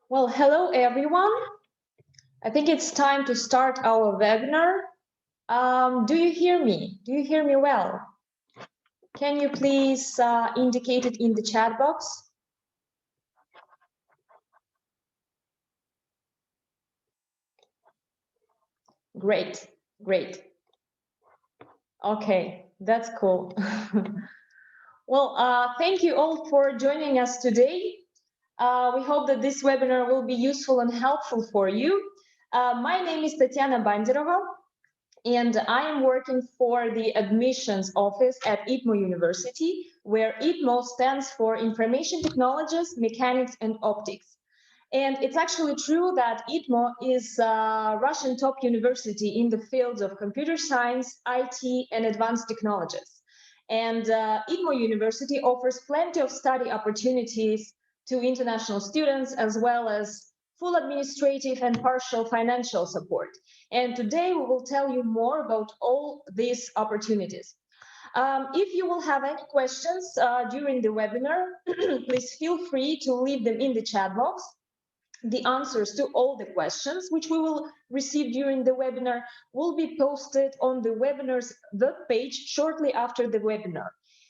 Well, hello everyone. I think it's time to start our webinar. Do you hear me? Do you hear me well? Can you please indicate it in the chat box? Great, great. Okay, that's cool. Well, thank you all for joining us today. We hope that this webinar will be useful and helpful for you. My name is Tatiana Bandirova, and I am working for the admissions office at ITMO University, where ITMO stands for Information Technologies, Mechanics, and Optics. And it's actually true that ITMO is a Russian top university in the fields of computer science, IT, and advanced technologies. And ITMO University offers plenty of study opportunities to international students, as well as full administrative and partial financial support. And today we will tell you more about all these opportunities. If you will have any questions during the webinar, please feel free to leave them in the chat box. The answers to all the questions which we will receive during the webinar will be posted on the webinar's web page shortly after the webinar.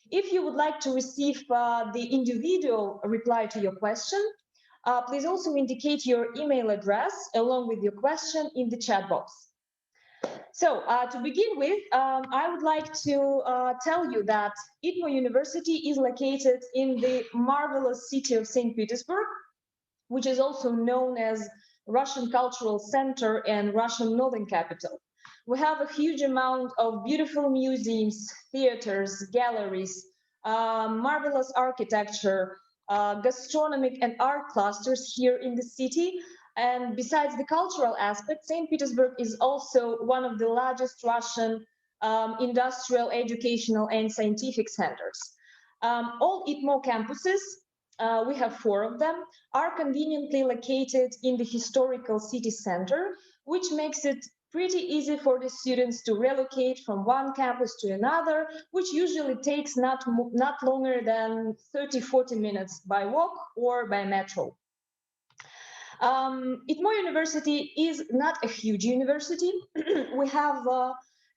If you would like to receive the individual reply to your question, please also indicate your email address along with your question in the chat box. So to begin with, I would like to tell you that ITMO University is located in the marvelous city of Saint Petersburg, which is also known as Russian Cultural Center and Russian Northern Capital. We have a huge amount of beautiful museums, theaters, galleries, marvelous architecture, gastronomic and art clusters here in the city. And besides the cultural aspect, St. Petersburg is also one of the largest Russian industrial, educational, and scientific centers. All ITMO campuses, we have 4 of them, are conveniently located in the historical city center, which makes it pretty easy for the students to relocate from one campus to another, which usually takes not longer than 30-40 minutes by walk or by metro. ITMO University is not a huge university. We have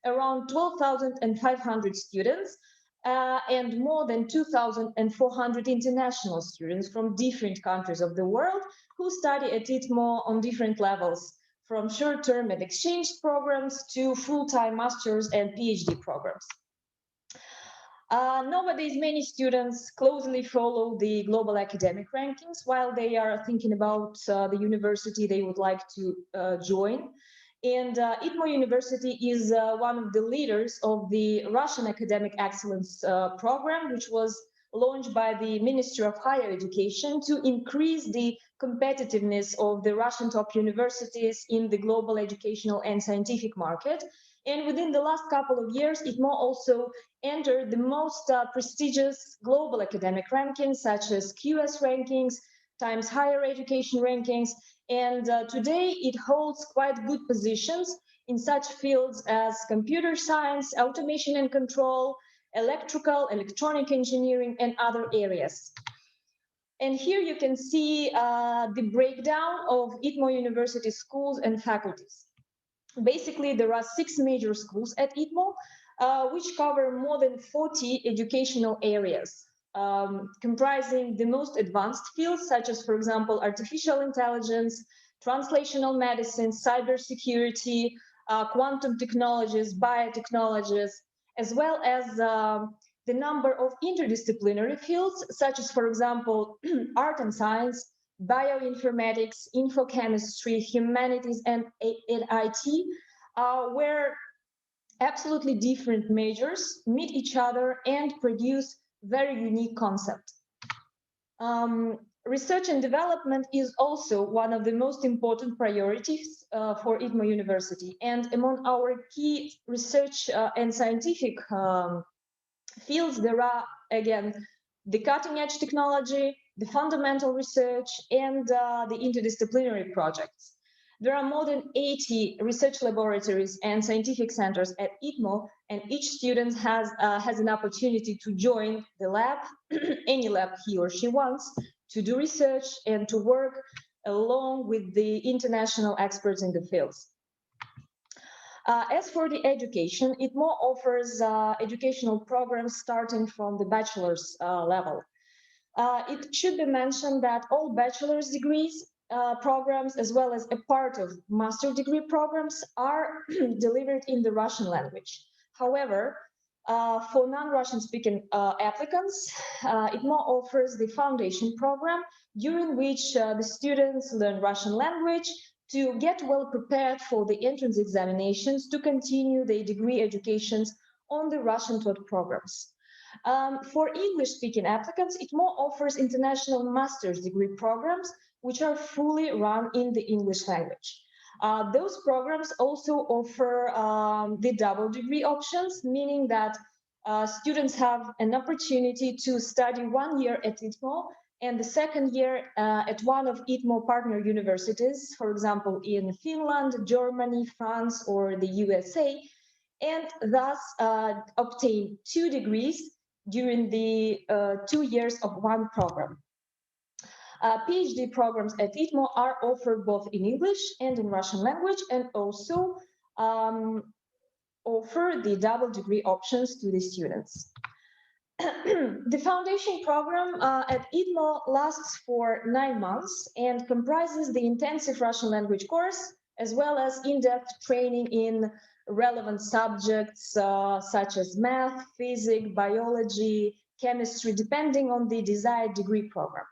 around 12,500 students, and more than 2,400 international students from different countries of the world who study at ITMO on different levels, from short-term and exchange programs to full-time master's and PhD programs. Nowadays, many students closely follow the global academic rankings while they are thinking about the university they would like to join. And ITMO University is one of the leaders of the Russian Academic Excellence Program, which was launched by the Ministry of Higher Education to increase the competitiveness of the Russian top universities in the global educational and scientific market. And within the last couple of years, ITMO also entered the most prestigious global academic rankings, such as QS rankings, Times Higher Education rankings, and today it holds quite good positions in such fields as computer science, automation and control, electrical, electronic engineering, and other areas. And here you can see the breakdown of ITMO University schools and faculties. Basically, there are 6 major schools at ITMO, which cover more than 40 educational areas, comprising the most advanced fields, such as, for example, artificial intelligence, translational medicine, cybersecurity, quantum technologies, biotechnologies, as well as the number of interdisciplinary fields, such as, for example, art and science, bioinformatics, infochemistry, humanities, and IT, where absolutely different majors meet each other and produce very unique concepts. Research and development is also one of the most important priorities for ITMO University. And among our key research and scientific fields, there are, again, the cutting-edge technology, the fundamental research, and the interdisciplinary projects. There are more than 80 research laboratories and scientific centers at ITMO, and each student has an opportunity to join the lab, any lab he or she wants, to do research and to work along with the international experts in the fields. As for the education, ITMO offers educational programs starting from the bachelor's level. It should be mentioned that all bachelor's degrees programs, as well as a part of master degree programs, are delivered in the Russian language. However, for non-Russian speaking applicants, ITMO offers the foundation program, during which the students learn Russian language to get well prepared for the entrance examinations to continue their degree educations on the Russian taught programs. For English-speaking applicants, ITMO offers international master's degree programs, which are fully run in the English language. Those programs also offer the double degree options, meaning that students have an opportunity to study 1 year at ITMO and the second year at one of ITMO partner universities, for example, in Finland, Germany, France, or the USA, and thus obtain 2 degrees during the 2 years of one program. PhD programs at ITMO are offered both in English and in Russian language, and also offer the double degree options to the students. The foundation program at ITMO lasts for 9 months and comprises the intensive Russian language course, as well as in-depth training in relevant subjects such as math, physics, biology, chemistry, depending on the desired degree program.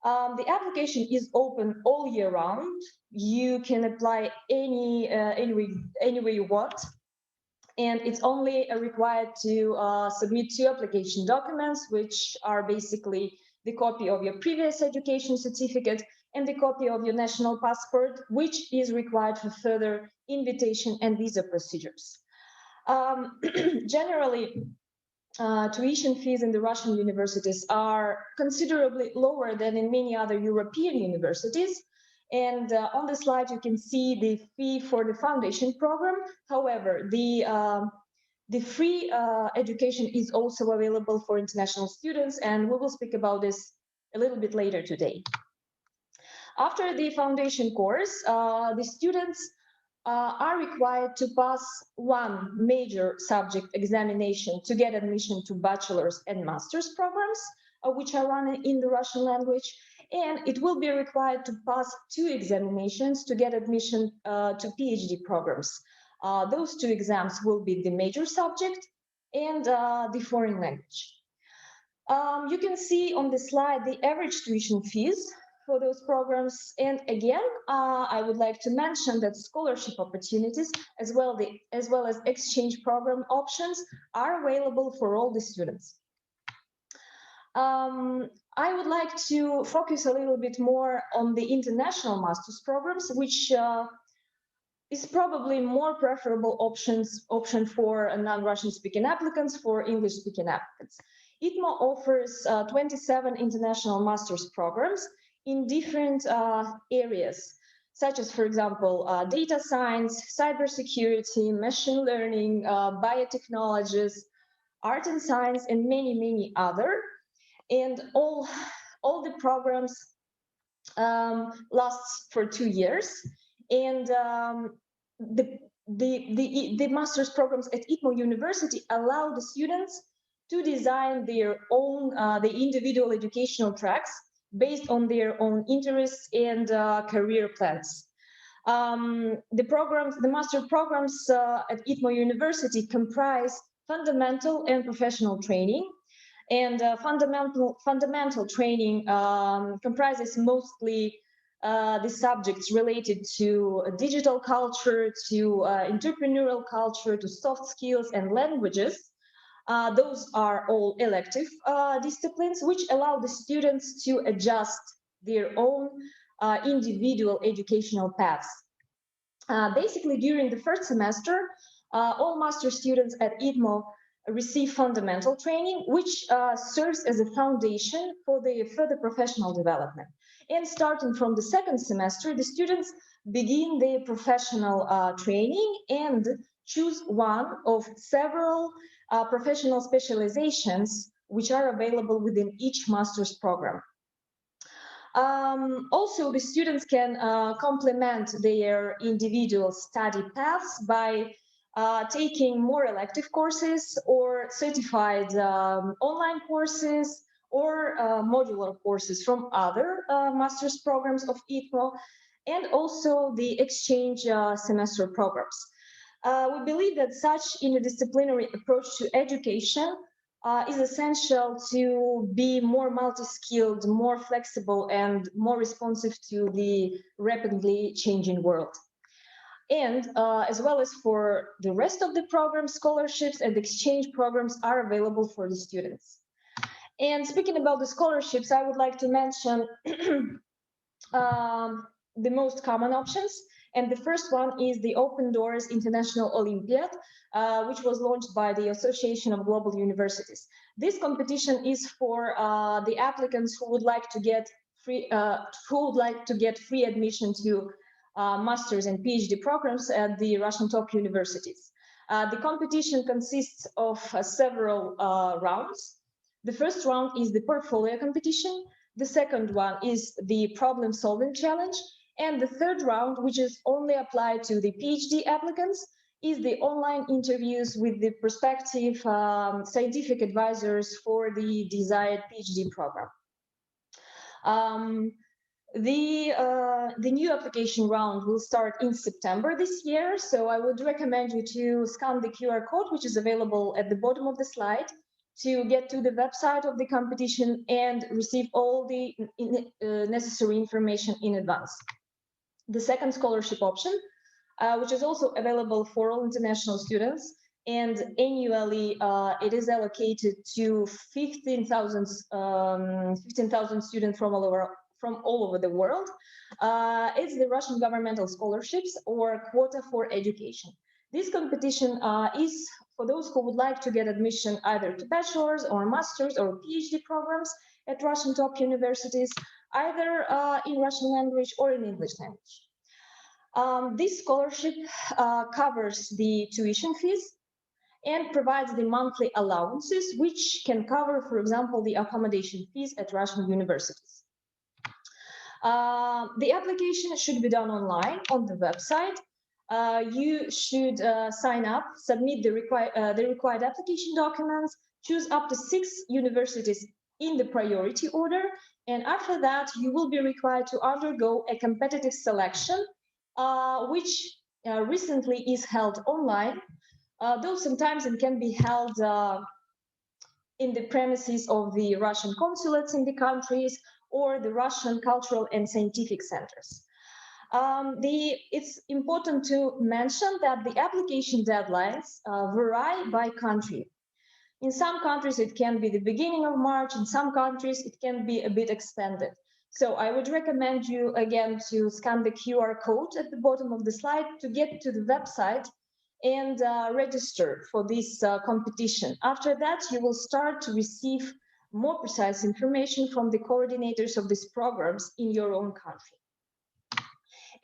The application is open all year round. You can apply any way you want. And it's only required to submit 2 application documents, which are basically the copy of your previous education certificate and the copy of your national passport, which is required for further invitation and visa procedures. Generally, tuition fees in the Russian universities are considerably lower than in many other European universities. And on the slide, you can see the fee for the foundation program. However, the free education is also available for international students, and we will speak about this a little bit later today. After the foundation course, the students are required to pass 1 major subject examination to get admission to bachelor's and master's programs, which are run in the Russian language. And it will be required to pass 2 examinations to get admission to PhD programs. Those 2 exams will be the major subject and the foreign language. You can see on the slide the average tuition fees for those programs. And again, I would like to mention that scholarship opportunities, as well as exchange program options, are available for all the students. I would like to focus a little bit more on the international master's programs, which is probably more preferable option for non-Russian speaking applicants, for English speaking applicants. ITMO offers 27 international master's programs in different areas, such as, for example, data science, cybersecurity, machine learning, biotechnologies, art and science, and many other. And all the programs lasts for 2 years. And the master's programs at ITMO University allow the students to design their own, the individual educational tracks based on their own interests and career plans. The master programs at ITMO University comprise fundamental and professional training. And fundamental training comprises mostly the subjects related to digital culture, to entrepreneurial culture, to soft skills and languages. Those are all elective disciplines, which allow the students to adjust their own individual educational paths. Basically, during the first semester, all master students at ITMO receive fundamental training, which serves as a foundation for the further professional development. And starting from the second semester, the students begin their professional training and choose one of several professional specializations which are available within each master's program. Also, the students can complement their individual study paths by taking more elective courses or certified online courses or modular courses from other master's programs of ITMO, and also the exchange semester programs. We believe that such interdisciplinary approach to education is essential to be more multi-skilled, more flexible, and more responsive to the rapidly changing world. And as well as for the rest of the programs, scholarships and exchange programs are available for the students. And speaking about the scholarships, I would like to mention the most common options. And the first one is the Open Doors International Olympiad, which was launched by the Association of Global Universities. This competition is for the applicants who would like to get free admission to master's and PhD programs at the Russian top universities. The competition consists of several rounds. The first round is the portfolio competition. The second one is the problem solving challenge. And the third round, which is only applied to the PhD applicants, is the online interviews with the prospective scientific advisors for the desired PhD program. The new application round will start in September this year, so I would recommend you to scan the QR code, which is available at the bottom of the slide, to get to the website of the competition and receive all the necessary information in advance. The second scholarship option, which is also available for all international students, and annually it is allocated to 15,000 students from all over the world. It's the Russian governmental scholarships or quota for education. This competition is for those who would like to get admission either to bachelor's or master's or PhD programs at Russian top universities, either in Russian language or in English language. This scholarship covers the tuition fees and provides the monthly allowances, which can cover, for example, the accommodation fees at Russian universities. The application should be done online on the website. You should sign up, submit the required application documents, choose up to 6 universities in the priority order, and after that, you will be required to undergo a competitive selection, which recently is held online, though sometimes it can be held in the premises of the Russian consulates in the countries or the Russian cultural and scientific centers. It's important to mention that the application deadlines vary by country. In some countries, it can be the beginning of March. In some countries, it can be a bit extended. So I would recommend you again to scan the QR code at the bottom of the slide to get to the website and register for this competition. After that, you will start to receive more precise information from the coordinators of these programs in your own country.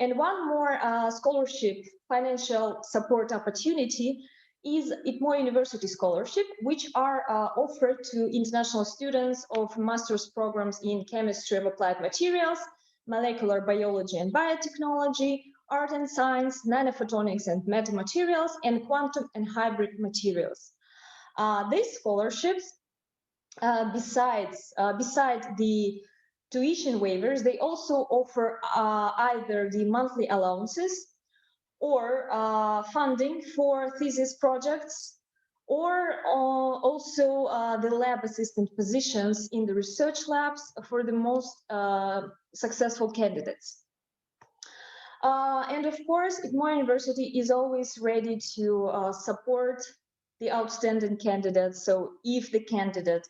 And one more scholarship financial support opportunity is ITMO University scholarship, which are offered to international students of master's programs in chemistry of applied materials, molecular biology and biotechnology, art and science, nanophotonics and metamaterials, and quantum and hybrid materials. These scholarships, besides the tuition waivers, they also offer either the monthly allowances or funding for thesis projects, or also the lab assistant positions in the research labs for the most successful candidates. And of course, ITMO University is always ready to support the outstanding candidates. So if the candidate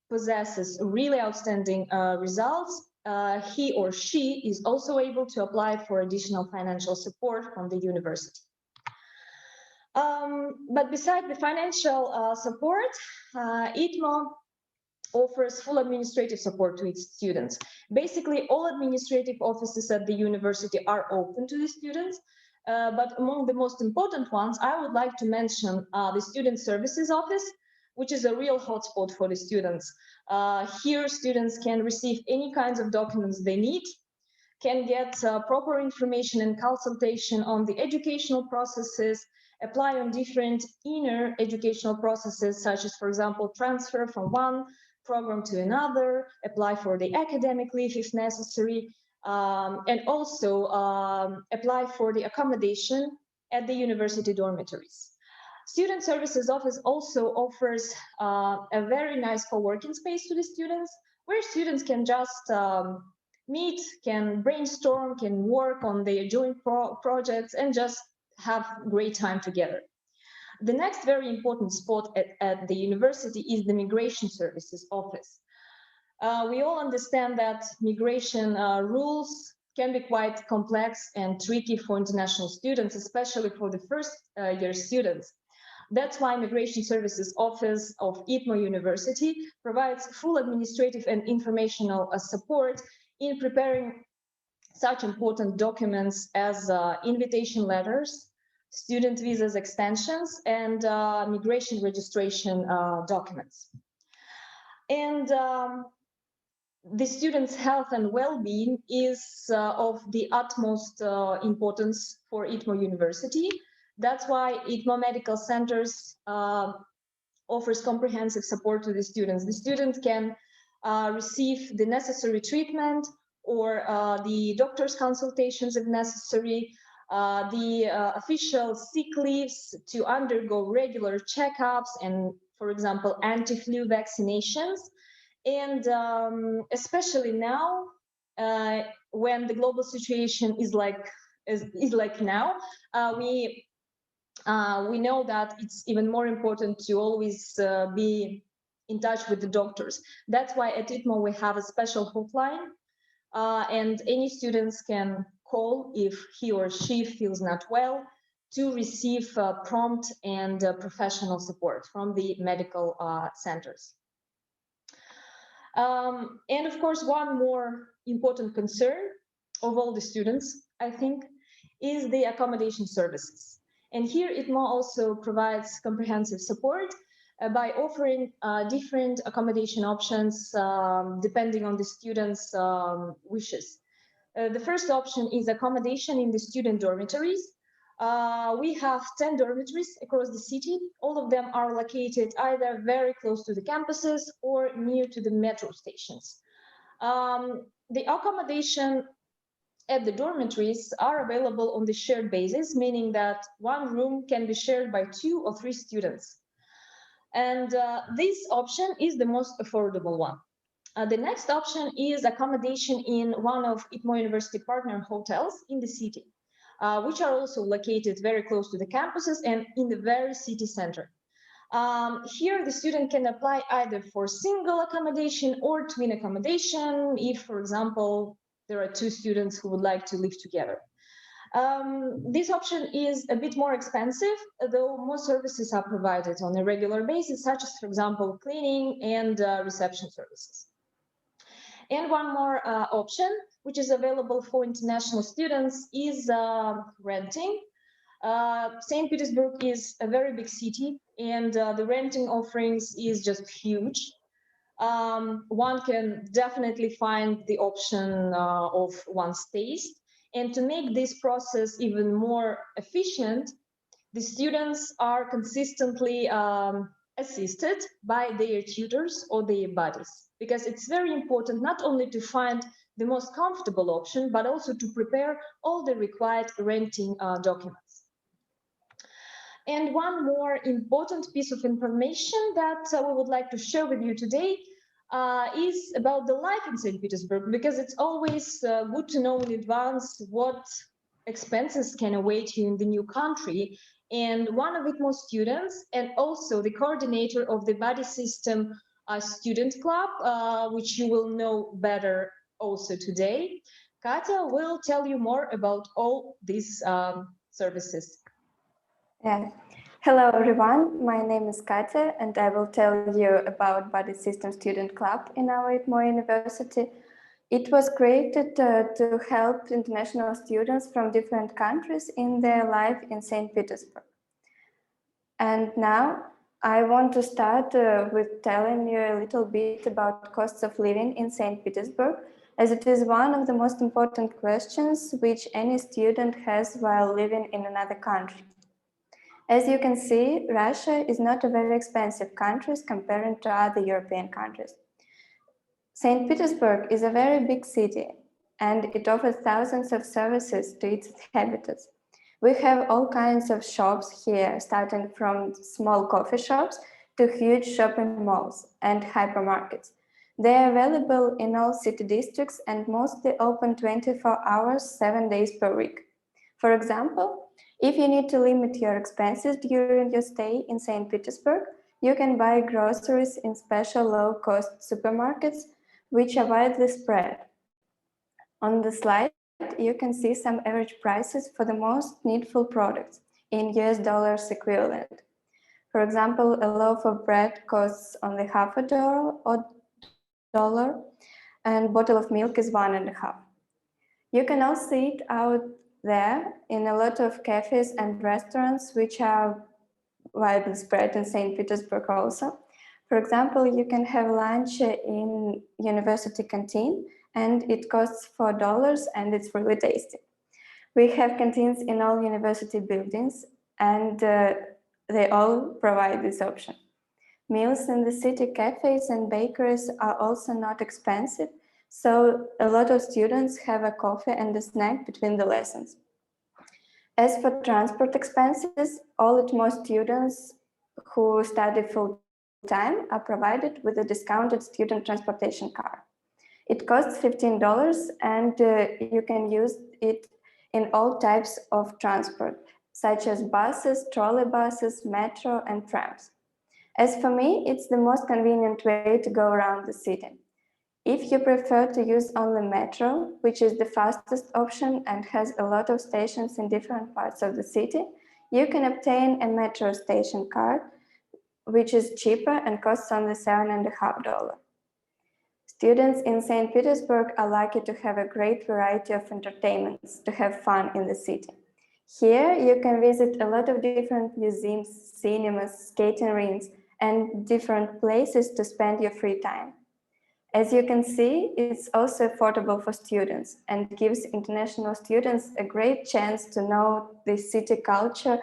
possesses really outstanding results, he or she is also able to apply for additional financial support from the university. But besides the financial support, ITMO offers full administrative support to its students. Basically, all administrative offices at the university are open to the students, but among the most important ones, I would like to mention the Student Services Office, which is a real hotspot for the students. Here, students can receive any kinds of documents they need, can get proper information and consultation on the educational processes, apply on different inner educational processes, such as, for example, transfer from one program to another, apply for the academic leave if necessary, and also apply for the accommodation at the university dormitories. Student Services Office also offers a very nice co-working space to the students, where students can just meet, can brainstorm, can work on their joint projects, and just have great time together. The next very important spot at the university is the Migration Services Office. We all understand that migration rules can be quite complex and tricky for international students, especially for the first year students. That's why Migration Services Office of ITMO University provides full administrative and informational support in preparing such important documents as invitation letters, student visas extensions, and migration registration documents. And the students' health and well-being is of the utmost importance for ITMO University. That's why ITMO Medical Centers offers comprehensive support to the students. The students can receive the necessary treatment or the doctor's consultations if necessary, the official sick leaves to undergo regular checkups and, for example, anti-flu vaccinations. And especially now, when the global situation is like now, we know that it's even more important to always be in touch with the doctors. That's why at ITMO we have a special hotline, and any students can call if he or she feels not well to receive prompt and professional support from the medical centers. And of course, one more important concern of all the students, I think, is the accommodation services. And here ITMO also provides comprehensive support by offering different accommodation options depending on the students' wishes. The first option is accommodation in the student dormitories. We have 10 dormitories across the city. All of them are located either very close to the campuses or near to the metro stations. The accommodation at the dormitories are available on the shared basis, meaning that one room can be shared by 2 or 3 students. And this option is the most affordable one. The next option is accommodation in one of ITMO University partner hotels in the city, which are also located very close to the campuses and in the very city center. Here, the student can apply either for single accommodation or twin accommodation if, for example, there are 2 students who would like to live together. This option is a bit more expensive, though more services are provided on a regular basis, such as, for example, cleaning and reception services. And one more option, which is available for international students, is renting. Saint Petersburg is a very big city, and the renting offerings is just huge. One can definitely find the option of one's taste. And to make this process even more efficient, the students are consistently assisted by their tutors or their buddies, because it's very important not only to find the most comfortable option, but also to prepare all the required renting documents. And one more important piece of information that we would like to share with you today is about the life in St. Petersburg, because it's always good to know in advance what expenses can await you in the new country. And one of ITMO students, and also the coordinator of the Body System Student Club, which you will know better also today, Katya will tell you more about all these services. Yeah. Hello everyone, my name is Katya and I will tell you about Body System Student Club in our ITMO University. It was created to help international students from different countries in their life in St. Petersburg. And now I want to start with telling you a little bit about costs of living in Saint Petersburg, as it is one of the most important questions which any student has while living in another country. As you can see, Russia is not a very expensive country comparing to other European countries. St. Petersburg is a very big city, and it offers thousands of services to its inhabitants. We have all kinds of shops here, starting from small coffee shops to huge shopping malls and hypermarkets. They are available in all city districts and mostly open 24 hours, 7 days per week. For example, if you need to limit your expenses during your stay in St. Petersburg, you can buy groceries in special low-cost supermarkets, which are widely spread. On the slide, you can see some average prices for the most needful products in US dollars equivalent. For example, a loaf of bread costs only $0.50 and a bottle of milk is $1.50. You can also see it out there in a lot of cafes and restaurants, which are widely spread in St. Petersburg also. For example, you can have lunch in university canteen and it costs $4 and it's really tasty. We have canteens in all university buildings and they all provide this option. Meals in the city cafes and bakeries are also not expensive, so a lot of students have a coffee and a snack between the lessons. As for transport expenses, all ITMO students who study full-time are provided with a discounted student transportation card. It costs $15 and you can use it in all types of transport, such as buses, trolleybuses, metro, and trams. As for me, it's the most convenient way to go around the city. If you prefer to use only metro, which is the fastest option and has a lot of stations in different parts of the city, you can obtain a metro station card, which is cheaper and costs only $7.50. Students in St. Petersburg are lucky to have a great variety of entertainments to have fun in the city. Here, you can visit a lot of different museums, cinemas, skating rinks, and different places to spend your free time. As you can see, it's also affordable for students and gives international students a great chance to know the city culture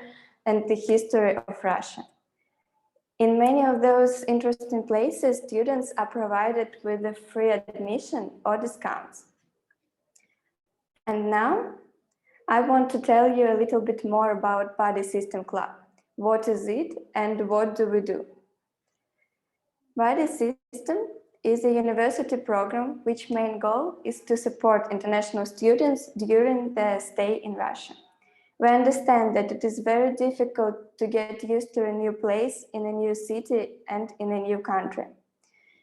and the history of Russia. In many of those interesting places, students are provided with a free admission or discounts. And now, I want to tell you a little bit more about Buddy System Club. What is it and what do we do? Buddy System is a university program which main goal is to support international students during their stay in Russia. We understand that it is very difficult to get used to a new place in a new city and in a new country.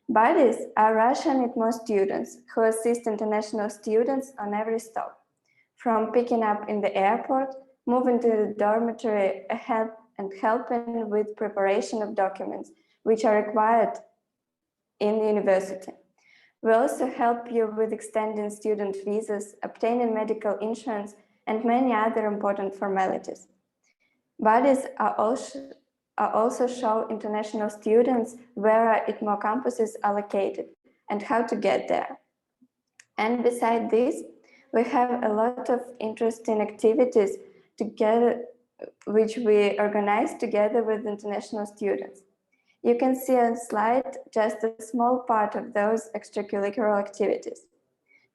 Buddies are Russian ITMO students who assist international students on every stop, from picking up in the airport, moving to the dormitory, and helping with preparation of documents which are required in the university. We also help you with extending student visas, obtaining medical insurance, and many other important formalities. Buddies are also show international students where ITMO campuses are located and how to get there. And beside this, we have a lot of interesting activities together, which we organize together with international students. You can see on slide just a small part of those extracurricular activities.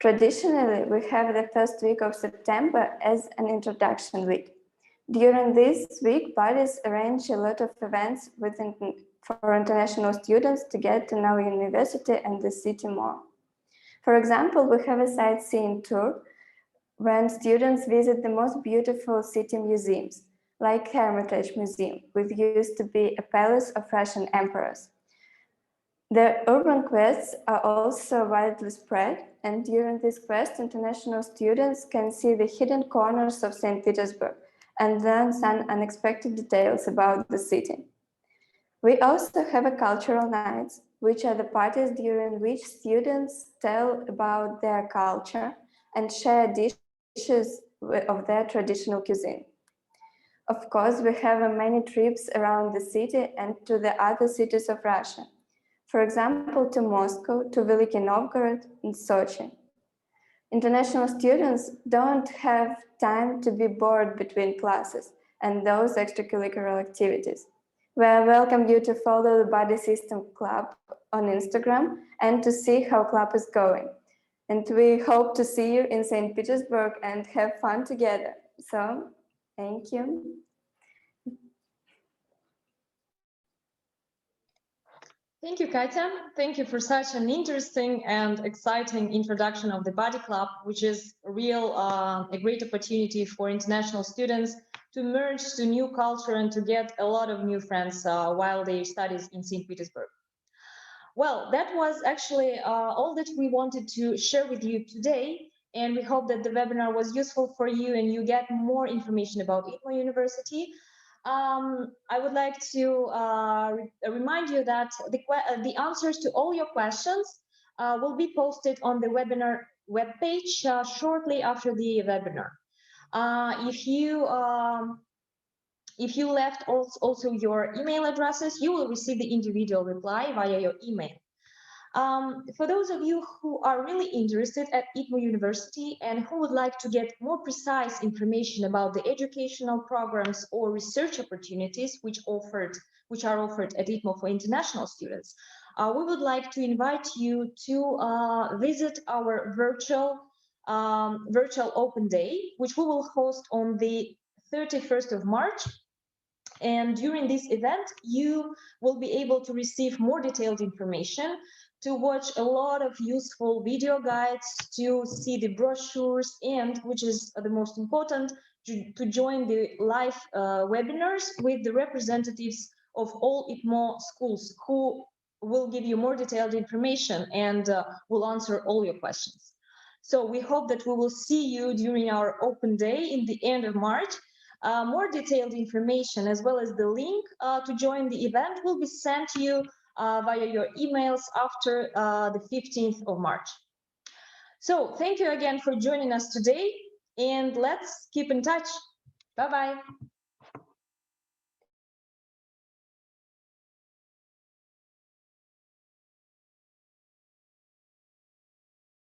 Traditionally, we have the first week of September as an introduction week. During this week, Buddies arrange a lot of events for international students to get to know university and the city more. For example, we have a sightseeing tour when students visit the most beautiful city museums, like Hermitage Museum, which used to be a palace of Russian emperors. The urban quests are also widely spread, and during this quest, international students can see the hidden corners of St. Petersburg and learn some unexpected details about the city. We also have a cultural nights, which are the parties during which students tell about their culture and share dishes of their traditional cuisine. Of course, we have many trips around the city and to the other cities of Russia. For example, to Moscow, to Veliki Novgorod and Sochi. International students don't have time to be bored between classes and those extracurricular activities. We welcome you to follow the Body System Club on Instagram and to see how club is going. And we hope to see you in Saint Petersburg and have fun together. So, thank you. Thank you, Katya. Thank you for such an interesting and exciting introduction of the Body Club, which is a great opportunity for international students to merge to new culture and to get a lot of new friends while they studies in St. Petersburg. Well, that was actually all that we wanted to share with you today. And we hope that the webinar was useful for you and you get more information about ITMO University. I would like to remind you that the answers to all your questions will be posted on the webinar webpage shortly after the webinar. If you left also your email addresses, you will receive the individual reply via your email. For those of you who are really interested at ITMO University and who would like to get more precise information about the educational programs or research opportunities which are offered at ITMO for international students, we would like to invite you to visit our virtual open day, which we will host on the 31st of March. And during this event, you will be able to receive more detailed information, to watch a lot of useful video guides, to see the brochures, and, which is the most important, to join the live webinars with the representatives of all ITMO schools who will give you more detailed information and will answer all your questions. So we hope that we will see you during our open day in the end of March. More detailed information as well as the link to join the event will be sent to you via your emails after the 15th of March. So thank you again for joining us today, and let's keep in touch. Bye-bye.